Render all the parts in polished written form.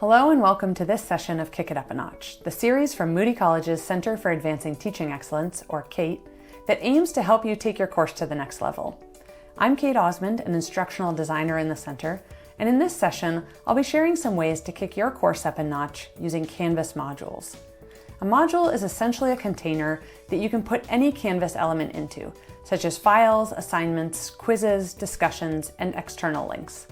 Hello and welcome to this session of Kick It Up a Notch, the series from Moody College's Center for Advancing Teaching Excellence, or CATE, that aims to help you take your course to the next level. I'm Kate Osmond, an instructional designer in the center, and in this session, I'll be sharing some ways to kick your course up a notch using Canvas modules. A module is essentially a container that you can put any Canvas element into, such as files, assignments, quizzes, discussions, and external links.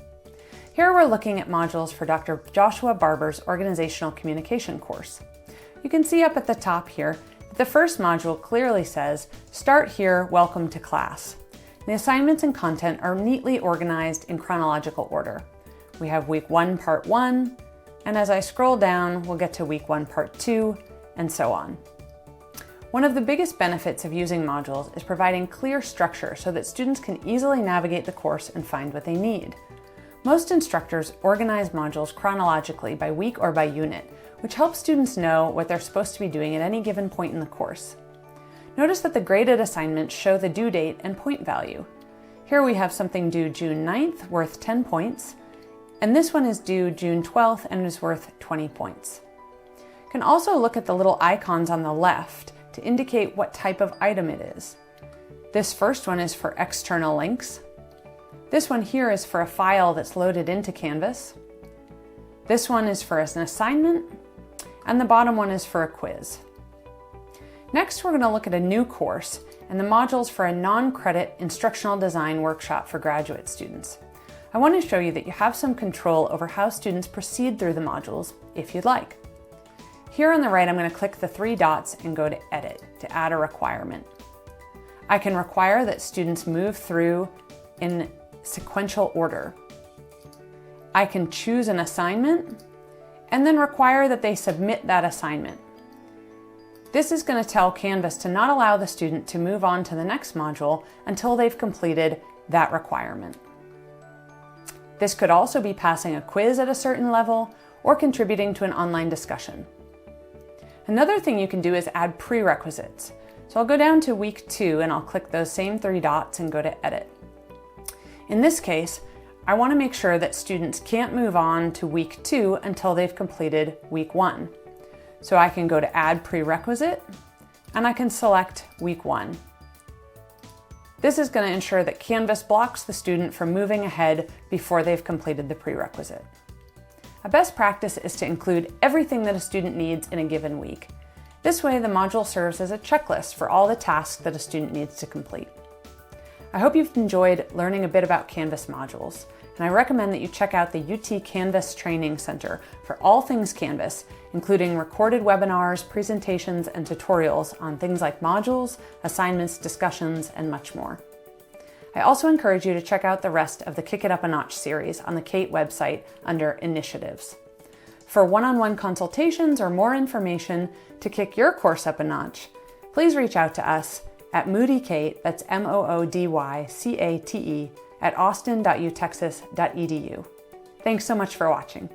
Here we're looking at modules for Dr. Joshua Barber's Organizational Communication course. You can see up at the top here that the first module clearly says, "Start here, welcome to class." The assignments and content are neatly organized in chronological order. We have week 1, part 1, and as I scroll down, we'll get to week 1, part 2, and so on. One of the biggest benefits of using modules is providing clear structure so that students can easily navigate the course and find what they need. Most instructors organize modules chronologically by week or by unit, which helps students know what they're supposed to be doing at any given point in the course. Notice that the graded assignments show the due date and point value. Here we have something due June 9th worth 10 points, and this one is due June 12th and is worth 20 points. You can also look at the little icons on the left to indicate what type of item it is. This first one is for external links. This one here is for a file that's loaded into Canvas. This one is for an assignment, and the bottom one is for a quiz. Next, we're going to look at a new course and the modules for a non-credit instructional design workshop for graduate students. I want to show you that you have some control over how students proceed through the modules if you'd like. Here on the right, I'm going to click the 3 dots and go to Edit to add a requirement. I can require that students move through in sequential order. I can choose an assignment and then require that they submit that assignment. This is going to tell Canvas to not allow the student to move on to the next module until they've completed that requirement. This could also be passing a quiz at a certain level or contributing to an online discussion. Another thing you can do is add prerequisites. So I'll go down to week 2 and I'll click those same 3 dots and go to Edit. In this case, I want to make sure that students can't move on to week 2 until they've completed week 1. So I can go to Add Prerequisite, and I can select week 1. This is going to ensure that Canvas blocks the student from moving ahead before they've completed the prerequisite. A best practice is to include everything that a student needs in a given week. This way, the module serves as a checklist for all the tasks that a student needs to complete. I hope you've enjoyed learning a bit about Canvas modules, and I recommend that you check out the UT Canvas Training Center for all things Canvas, including recorded webinars, presentations, and tutorials on things like modules, assignments, discussions, and much more. I also encourage you to check out the rest of the Kick It Up a Notch series on the CATE website under Initiatives. For one-on-one consultations or more information to kick your course up a notch, please reach out to us at moodykate, that's MOODYCATE, at austin.utexas.edu. Thanks so much for watching.